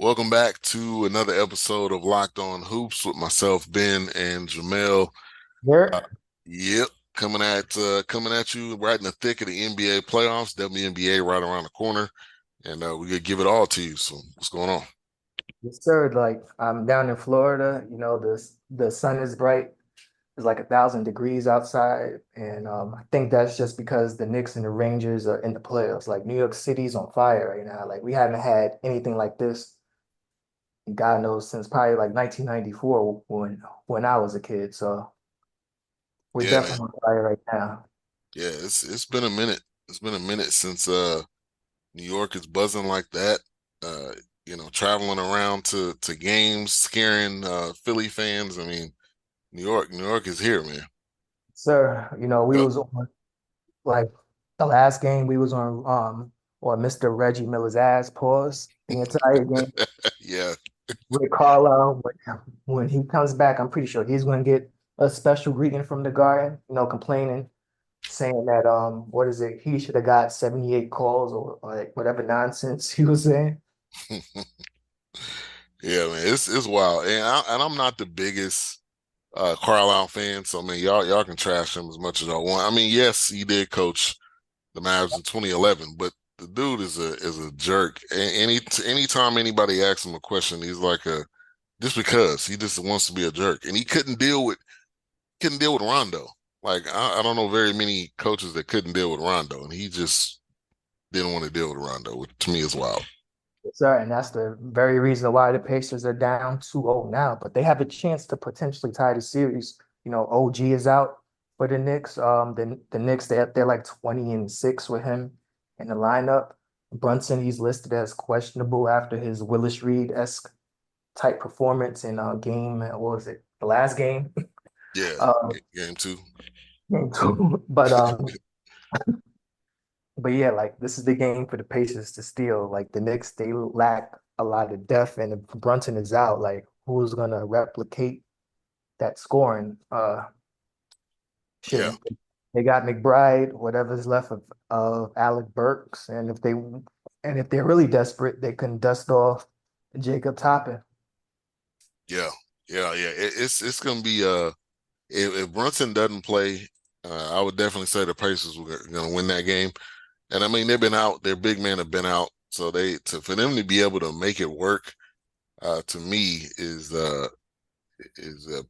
Welcome back to another episode of Locked On Hoops with myself, Ben, and Jamel. Uh, There, yep, coming at you right in the thick of the NBA playoffs, WNBA right around the corner, and we could give it all to you. So, what's going on? yes, sir. Like I'm down in Florida, the sun is bright. It's like 1,000 degrees outside, and I think that's just because the Knicks and the Rangers are in the playoffs. Like New York City's on fire right now. Like we haven't had anything like this, God knows, since probably like 1994 when I was a kid. So we're Yeah, man. definitely on fire right now. Yeah, it's been a minute. It's been a minute since New York is buzzing like that. Uh, traveling around to games, scaring Philly fans. I mean, New York is here, man. Sir, we Yep. was on like the last game we was on Mr. Reggie Miller's ass pause the entire game. Yeah. Rick Carlisle, when he comes back, I'm pretty sure he's going to get a special greeting from the Guardian, complaining, saying that what is it? He should have got 78 calls or like whatever nonsense he was saying. Yeah, man, it's wild, and I'm not the biggest Carlisle fan, so I mean, y'all can trash him as much as y'all want. I mean, yes, he did coach the Mavs in 2011, but the dude is a jerk. Anytime anybody asks him a question, he's like a just because he just wants to be a jerk, and he couldn't deal with Rondo. Like I don't know very many coaches that couldn't deal with Rondo, and he just didn't want to deal with Rondo, which to me is wild. Sir, and that's the very reason why the Pacers are down 2-0 now, but they have a chance to potentially tie the series. OG is out for the Knicks. The Knicks, they're like 20-6 with him in the lineup. Brunson, he's listed as questionable after his Willis Reed-esque type performance in game, what was it? The last game. Yeah, Um, game two. Game two. But yeah, like this is the game for the Pacers to steal. Like the Knicks, they lack a lot of depth, and if Brunson is out, like who's gonna replicate that scoring? Yeah, Shit, they got McBride, whatever's left of Alec Burks, and if they're really desperate, they can dust off Jacob Toppin. yeah, yeah. It's gonna be if Brunson doesn't play, I would definitely say the Pacers were going to win that game. And I mean, they've been out; their big men have been out, so for them to be able to make it work, to me is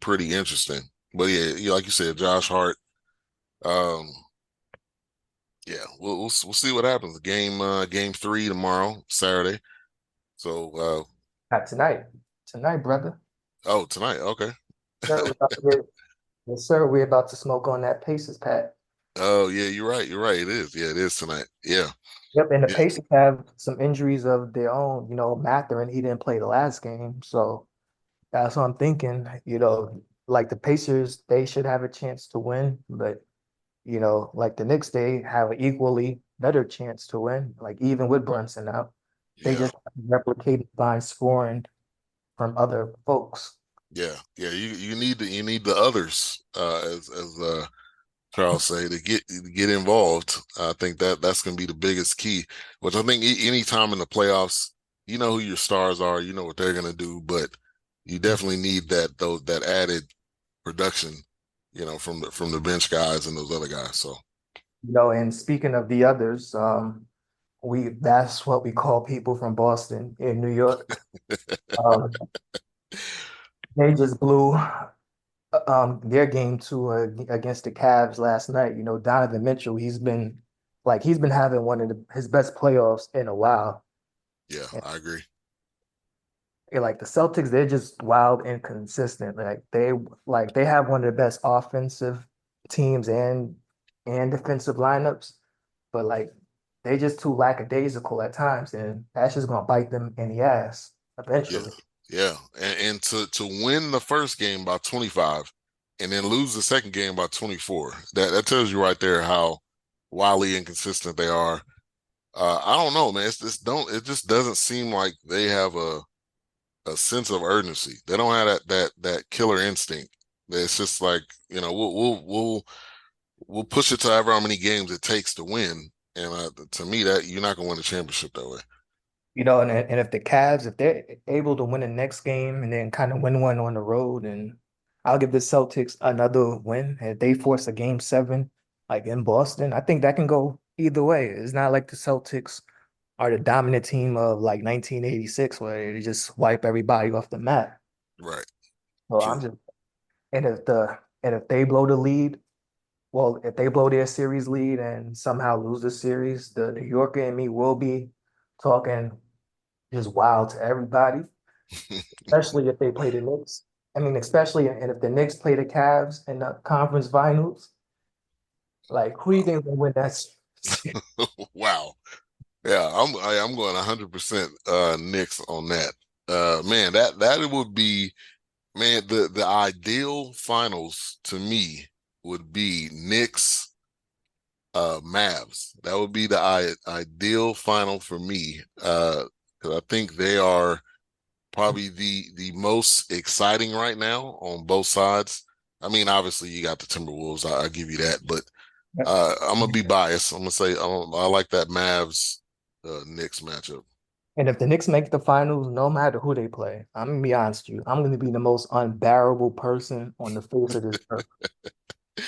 pretty interesting. But yeah, like you said, Josh Hart. Um, yeah, we'll see what happens. Game three tomorrow, Saturday. So Not tonight, brother. oh, tonight, okay. Sir, we're about to get, yes, sir, we're about to smoke on that Pacers pack. Oh yeah, you're right. You're right. It is. Yeah, it is tonight. Yeah, Yep, and the yeah, Pacers have some injuries of their own. Mathurin, he didn't play the last game, so that's what I'm thinking. Like the Pacers, they should have a chance to win, but like the Knicks, they have an equally better chance to win. Like even with Brunson out, they yeah. just replicate by scoring from other folks. Yeah. You need the others, as Charles say, to get involved. I think that's going to be the biggest key. Which I think any time in the playoffs, you know who your stars are, you know what they're going to do, but you definitely need that added production, from the bench guys and those other guys. So And speaking of the others, that's what we call people from Boston in New York. Um, they just blew their game two against the Cavs last night. Donovan Mitchell, he's been having one of his best playoffs in a while. yeah, And I agree. like the Celtics, they're just wild inconsistent. Like they have one of the best offensive teams and defensive lineups, but like they just too lackadaisical at times, and that's just gonna bite them in the ass Yeah, eventually. yeah, and to win the first game by 25, and then lose the second game by 24. That tells you right there how wildly inconsistent they are. I don't know, man. It just doesn't seem like they have a sense of urgency. They don't have that killer instinct. It's just like, we'll push it to however many games it takes to win. And to me, that you're not gonna win a championship that way. And if the Cavs, if they're able to win the next game and then kind of win one on the road, and I'll give the Celtics another win. And if they force a game seven, like in Boston, I think that can go either way. It's not like the Celtics are the dominant team of like 1986 where they just wipe everybody off the map. Right. So I'm True. just and if they blow the lead, well, if they blow their series lead and somehow lose the series, the New Yorker and me will be talking just wild to everybody, especially if they play the Knicks. I mean, especially and if the Knicks play the Cavs in the conference finals, like who do you think will win that series? Wow. Yeah, I'm going 100% Knicks on that. Man, that would be, man, the ideal finals to me would be Knicks Mavs. That would be the ideal final for me. Because I think they are probably the most exciting right now on both sides. I mean, obviously you got the Timberwolves. I give you that, but I'm gonna be biased. I'm gonna say I like that Mavs Knicks matchup. And if the Knicks make the finals, no matter who they play, I'm gonna be honest with you, I'm gonna be the most unbearable person on the face of this earth.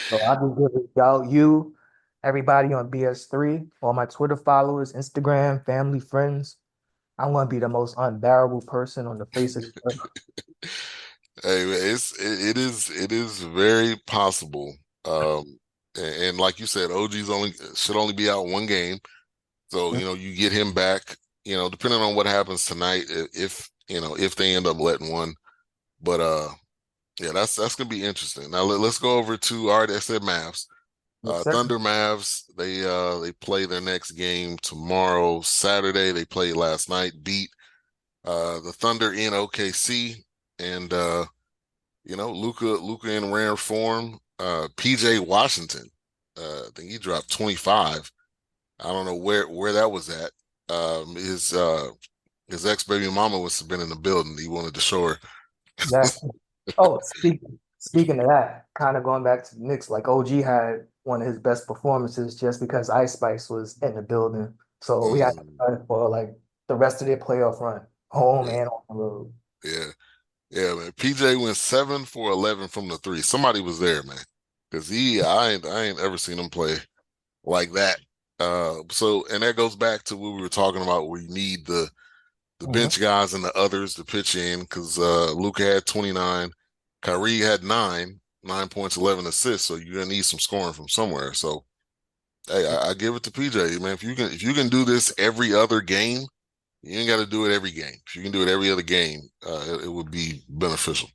So I just give it y'all, you, everybody on BS3, all my Twitter followers, Instagram, family, friends. I'm gonna be the most unbearable person on the face of the earth. Hey, man, it is very possible. And like you said, OG's only should only be out one game. So, you get him back, depending on what happens tonight, if if they end up letting one. But yeah, that's gonna be interesting. Now let's go over to all right, I said Mavs. Yes, sir. Thunder Mavs, they play their next game tomorrow, Saturday. They played last night, beat the Thunder in OKC, and Luca in rare form. PJ Washington, I think he dropped 25. I don't know where that was at. His ex baby mama was been in the building. He wanted to show her. Exactly. Oh, speaking of that, kind of going back to the Knicks, like OG had one of his best performances just because Ice Spice was in the building. So we had to Mm, run for like the rest of their playoff run, home yeah, and on the road. yeah, yeah, man. PJ went 7 for 11 from the three. Somebody was there, man, because I ain't ever seen him play like that. And that goes back to what we were talking about, where you need the Mhm. bench guys and the others to pitch in, because Luka had 29, Kyrie had 9 points, 11 assists. So you're gonna need some scoring from somewhere. So hey, I give it to PJ, man. If you can do this every other game, you ain't got to do it every game. If you can do it every other game, it would be beneficial.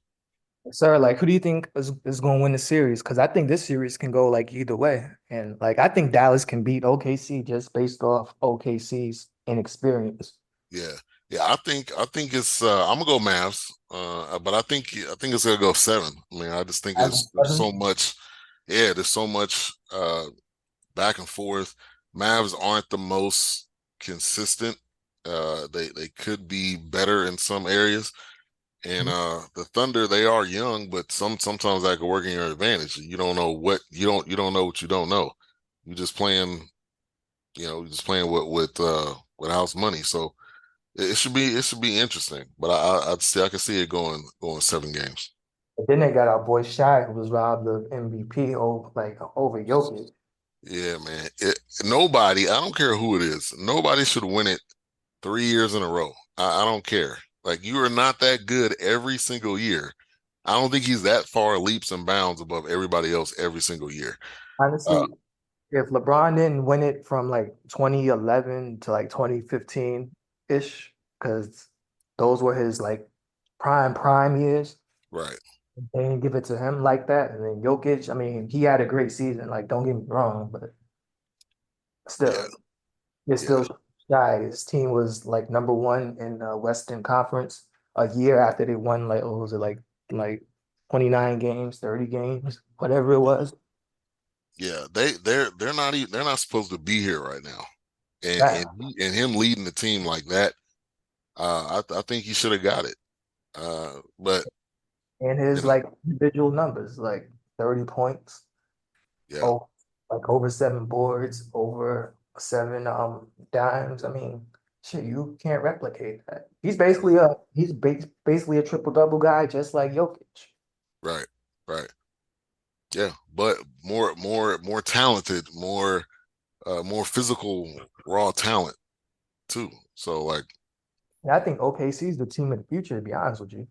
Sir, like who do you think is going to win the series? Because I think this series can go like either way. And like I think Dallas can beat OKC just based off OKC's inexperience. Yeah, yeah. I think it's. I'm gonna go Mavs, but I think it's gonna go 7. I mean, I just think As there's so much. Yeah, there's so much back and forth. Mavs aren't the most consistent. They could be better in some areas. And the Thunder, they are young, but sometimes that could work in your advantage. You don't know what you don't know what you don't know. You're just playing, you're just playing with house money. So it should be interesting. But I can see it going 7 games. But then they got our boy Shaq, who was robbed of MVP over Jokic. Yeah, man. Nobody, I don't care who it is, nobody should win it 3 years in a row. I don't care. Like, you are not that good every single year. I don't think he's that far leaps and bounds above everybody else every single year. Uh, Honestly, if LeBron didn't win it from like 2011 to like 2015-ish, because those were his like prime years, right. they didn't give it to him like that. And then Jokic, I mean, he had a great season. Like, don't get me wrong, but Yeah. still, it's Yeah. still shy. His team was like number one in the Western Conference a year after they won like what was it like 29 games, 30 games, whatever it was. Yeah. They're not supposed to be here right now. And That him leading the team like that, I think he should have got it. But and you his know, like individual numbers, like 30 points, yeah. oh, like over seven boards, over seven dimes. I mean. Shit, you can't replicate that. Basically a triple double guy, just like Jokic. Right, right. Yeah, but more talented, more physical, raw talent too. So like, And I think OKC is the team of the future, to be honest with you.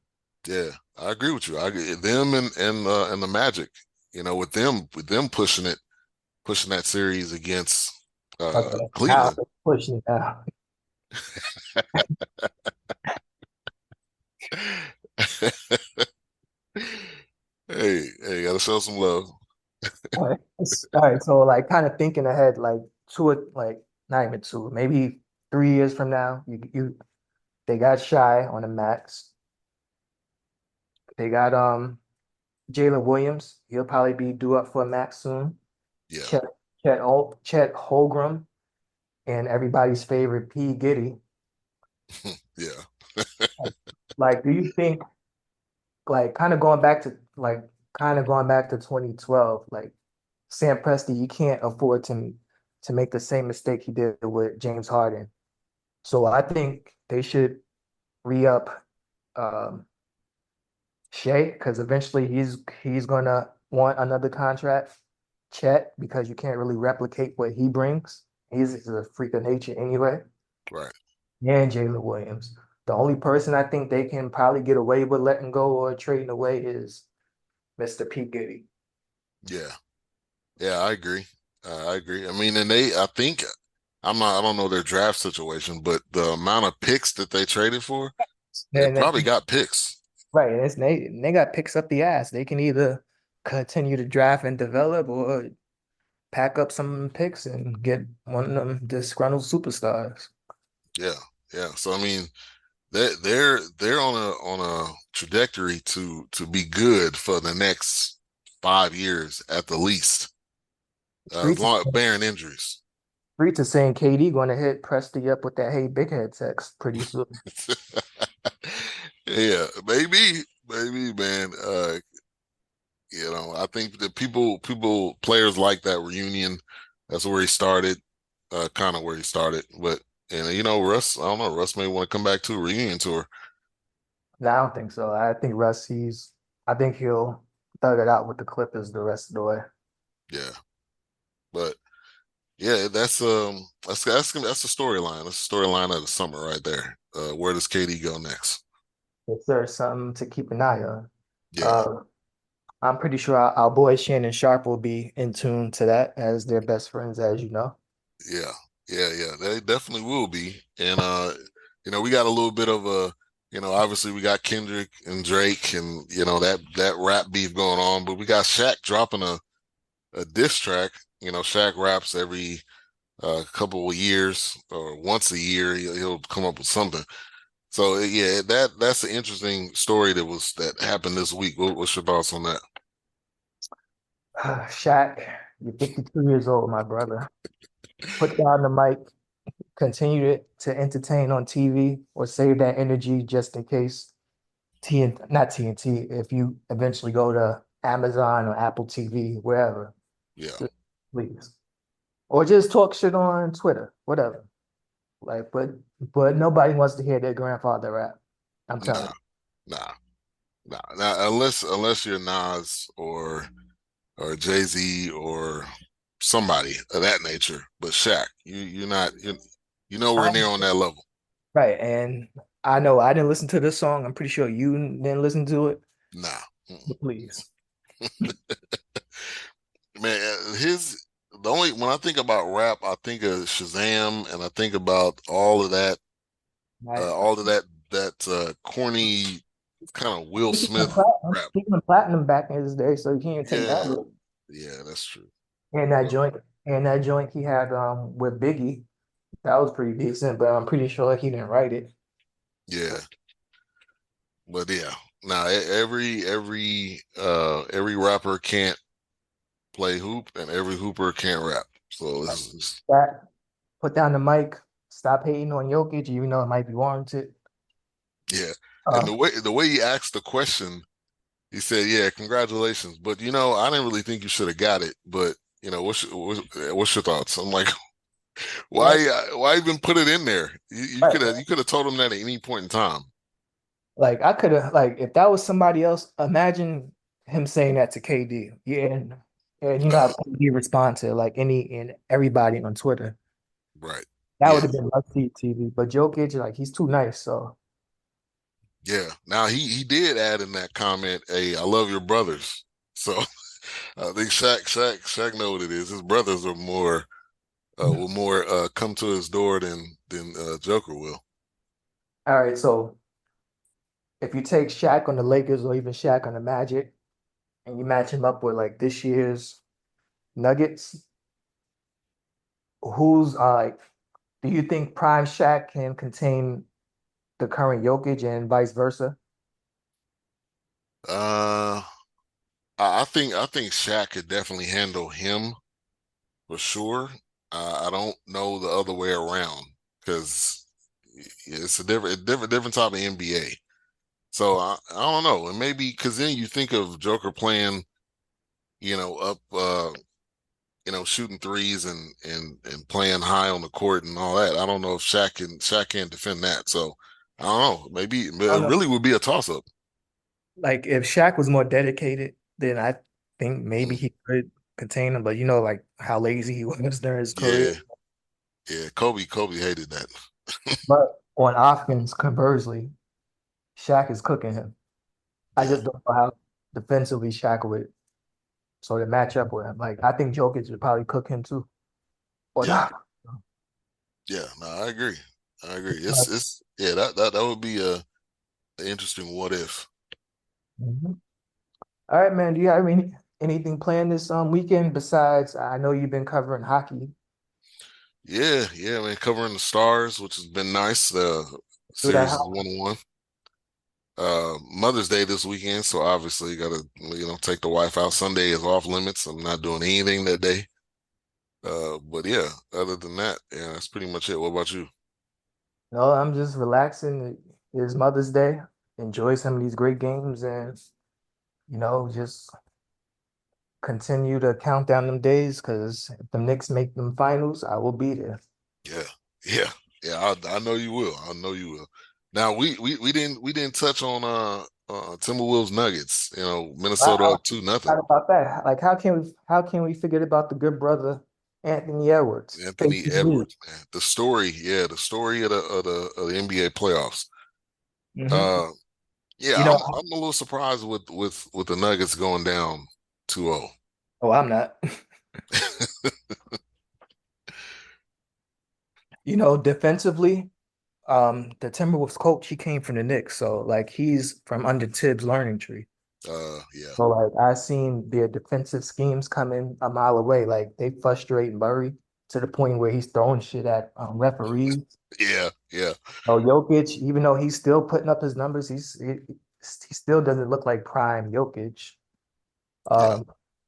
yeah, I agree with you. I agree. Them and the Magic, with them pushing that series against Okay, now Cleveland. they're pushing it now. Hey, gotta show some love. All right, so like kind of thinking ahead, like like not even two, maybe 3 years from now, you they got Shy on the max. They got Jalen Williams. He'll probably be due up for a max soon. Yeah, Chet Chet Holmgren and everybody's favorite P. Giddy. yeah, Like, do you think like kind of going back to 2012, like Sam Presti, you can't afford to make the same mistake he did with James Harden. So I think they should re-up um Shea because eventually he's gonna want another contract. Chet, because you can't really replicate what he brings. He's a freak of nature anyway. right. And Jalen Williams. The only person I think they can probably get away with letting go or trading away is Mr. P. Giddy. Yeah, yeah, I agree. I agree. I mean, I think I don't know their draft situation, but the amount of picks that they traded for, they And probably got picks. right, and they got picks up the ass. They can either continue to draft and develop or pack up some picks and get one of them disgruntled superstars. Yeah, yeah. So I mean, they're on a trajectory to be good for the next 5 years at the least, Free as to long barring injuries. free to saying KD going to hit Presti up with that "Hey Big Head" text pretty soon. Yeah, maybe, man. I think that players like that reunion. That's where he started, kind of where he started. But and Russ, I don't know, Russ may want to come back to a reunion tour. No, I don't think so. I think he'll thug it out with the Clippers the rest of the way. Yeah, but yeah, that's the storyline. That's the storyline of the summer right there. Where does KD go next? If there's something to keep an eye on. Yeah, Uh, I'm pretty sure our boy Shannon Sharp will be in tune to that as they're best friends, as you know. yeah, yeah. They definitely will be. And we got a little bit of obviously we got Kendrick and Drake, and that rap beef going on, but we got Shaq dropping a diss track. Shaq raps every couple of years or once a year. He'll come up with something. So yeah, that's an interesting story that happened this week. What's your thoughts on that? Shaq, you're 52 years old, my brother. Put down the mic, continue to entertain on TV, or save that energy just in case not TNT, if you eventually go to Amazon or Apple TV, wherever, Yeah, just please. Or just talk shit on Twitter, whatever. Like, but nobody wants to hear their grandfather rap. I'm telling nah, you. nah, nah. Now, unless you're Nas or Jay Z or somebody of that nature, but Shaq, you're not you're nowhere near on that level. Right. And I know I didn't listen to this song. I'm pretty sure you didn't listen to it. Nah, mm-mm. But please. Man, the only when I think about rap, I think of Shazam, and I think about Right. all of that corny kind of Will Smith rap. He went platinum back in his day, so you can't take that Yeah, away. yeah, that's true. And that But joint, and that joint he had with Biggie, that was pretty decent, but I'm pretty sure he didn't write it. yeah, but yeah. Now every rapper can't play hoop, and every hooper can't rap. So this is That put down the mic, stop hating on Jokic, even though it might be warranted. yeah. And Uh, the way he asked the question, he said, "Yeah, congratulations, but I didn't really think you should have got it. But what's your thoughts?" I'm like, Like, why even put it in there? You could have told him that at any point in time. like I could have like if that was somebody else, imagine him saying that to KD. Yeah, and you know how KD respond to like any and everybody on Twitter. Right. That would Yeah. have been must see TV. But Jokic, like he's too nice. So Yeah. Now he did add in that comment, "Hey, I love your brothers." So I think Shaq know what it is. His brothers are more will more come to his door than Joker will. all right, so if you take Shaq on the Lakers or even Shaq on the Magic and you match him up with like this year's Nuggets, who's like do you think prime Shaq can contain the current Jokic and vice versa? Uh, I think Shaq could definitely handle him for sure. I don't know the other way around because it's a different type of NBA. So I don't know, and maybe because then you think of Joker playing, up, shooting threes and playing high on the court and all that. I don't know if Shaq can defend that. So I don't know. Maybe it I don't know. really would be a toss up. Like if Shaq was more dedicated, then I think maybe he could contain him. But you know, like how lazy he was during his career. Yeah, yeah. Kobe hated that. But on offense, conversely, Shaq is cooking him. I Yeah, just don't know how defensively Shaq would sort of match up with him. Like I think Jokic would probably cook him too. Or yeah, not. yeah. No, I agree. I agree. It's yeah. That would be an interesting what if. Mhm. All right, man. Do you have anything planned this weekend besides I know you've been covering hockey. Yeah, yeah, man. Covering the stars, which has been nice. The Do that series is hockey. 1-1. Mother's Day this weekend, so obviously got to take the wife out. Sunday is off limits. I'm not doing anything that day. But yeah, other than that, yeah, that's pretty much it. What about you? No, I'm just relaxing. It's Mother's Day. Enjoy some of these great games and just continue to count down them days because if the Knicks make them finals, I will be there. Yeah, yeah, yeah. I know you will. I know you will. Now we didn't touch on Timberwolves Nuggets. Minnesota I up 2-0. forgot about that. Like, how can we forget about the good brother Anthony Edwards? Anthony KCP. Edwards, man. The story, yeah, the story of the NBA playoffs. Hmm. Uh, yeah, You know, I'm a little surprised with the Nuggets going down 2-0. oh, I'm not. Defensively, the Timberwolves coach, he came from the Knicks, so like he's from under Tibbs' learning tree. Yeah, So like I seen their defensive schemes coming a mile away. Like they frustrate Murray to the point where he's throwing shit at referees. yeah, yeah, Oh, Jokic, even though he's still putting up his numbers, he still doesn't look like prime Jokic. yeah, Um,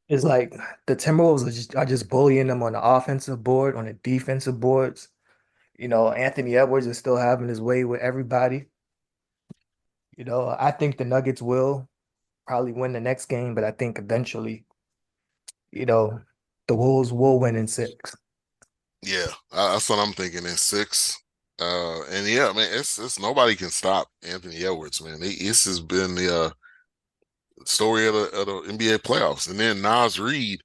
it's like the Timberwolves are just bullying them on the offensive board, on the defensive boards. Anthony Edwards is still having his way with everybody. I think the Nuggets will probably win the next game, but I think eventually, you know, the Wolves will win in six. yeah. That's what I'm thinking in 6. And yeah, man, it's nobody can stop Anthony Edwards, man. This has been the story of the NBA playoffs. And then Nas Reed,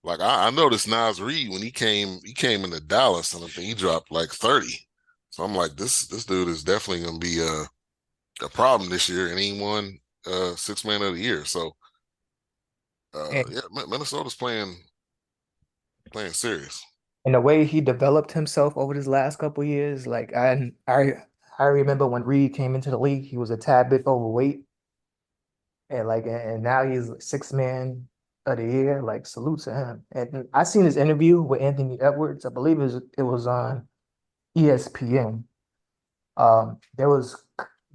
like I noticed Nas Reed when he came into Dallas, and I think he dropped like 30. So I'm like, this dude is definitely gonna be a problem this year, and he won six man of the year. So And yeah, Minnesota's playing serious. and the way he developed himself over this last couple of years, like I remember when Reed came into the league, he was a tad bit overweight, and now he's six man of the year. Like salute to him. And I seen his interview with Anthony Edwards. I believe it was on ESPN.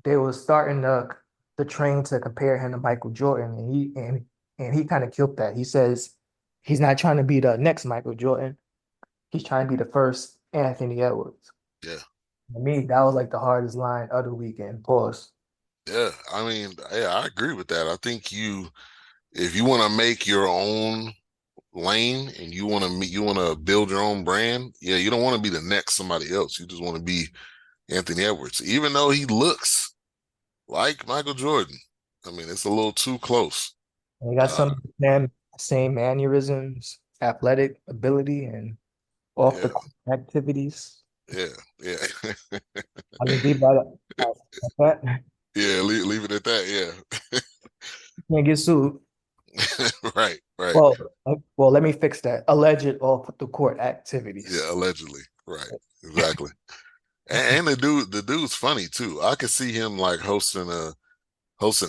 They was starting the train to compare him to Michael Jordan, and he kind of killed that. He says he's not trying to be the next Michael Jordan. He's trying to be the first Anthony Edwards. Yeah, For me, that was like the hardest line of the weekend. Pause. yeah. I mean, yeah, I agree with that. I think if you want to make your own lane and you want to build your own brand, yeah, you don't want to be the next somebody else. You just want to be Anthony Edwards, even though he looks like Michael Jordan. I mean, it's a little too close. And he got Uh, some of the same mannerisms, athletic ability, and off the yeah, court activities. yeah, yeah, I mean, leave that. yeah. Leave it at that. Yeah, Can't get sued. right, right. Well, let me fix that. Alleged off the court Yeah, activities. allegedly. Right, exactly. And the dude's funny too. I could see him like hosting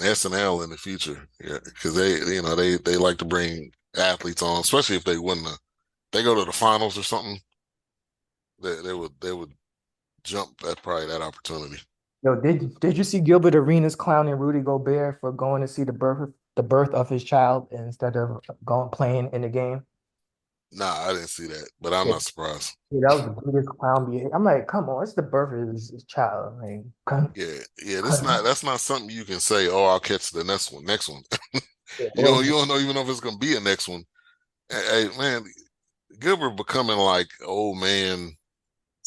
SNL in the future. Yeah, because they like to bring athletes on, especially if they win they go to the finals or something. They would jump at probably that opportunity. Yo, did you see Gilbert Arenas clowning Rudy Gobert for going to see the birth of his child instead of going playing in the game? Nah, I didn't see that, but I'm Yeah, not surprised. yeah, that was the biggest clown behavior. I'm like, come on, it's the birth of his child. Like, Yeah, yeah, con- that's not something you can say. Oh, I'll catch the next one. Next one. yeah, or You don't know even know if it's gonna be a next one. Hey, man, Gilbert becoming like old man.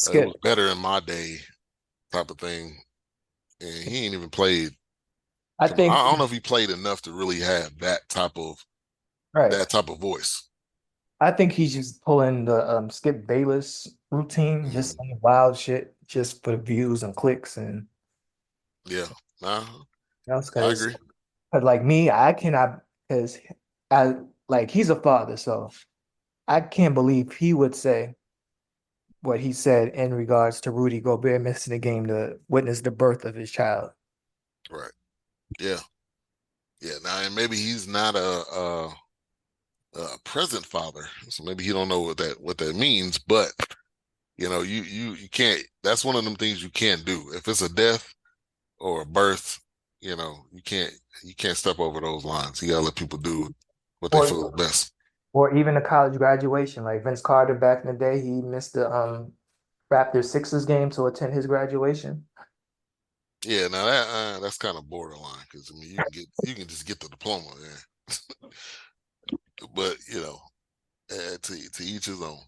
It was skip. better in my day type of thing, and he ain't even played. I Come on, think I don't know if he played enough to really have right. that type of voice. I think he's just pulling the Skip Bayless routine, just Mm, saying wild shit, just for views and clicks and yeah, nah, else. I Because agree. like me, I cannot because I like he's a father, so I can't believe he would say what he said in regards to Rudy Gobert missing the game to witness the birth of his child. Right. Yeah. Yeah. Now, and maybe he's not a present father, so maybe he don't know what that means. But you can't. That's one of them things you can't do. If it's a death or a birth, you can't step over those lines. You gotta let people do what they feel is Or best. or even a college graduation, like Vince Carter back in the day, he missed the Raptors Sixers game to attend his graduation. Yeah. Now that's kind of borderline because I mean you can just get the diploma, yeah. But to each his own.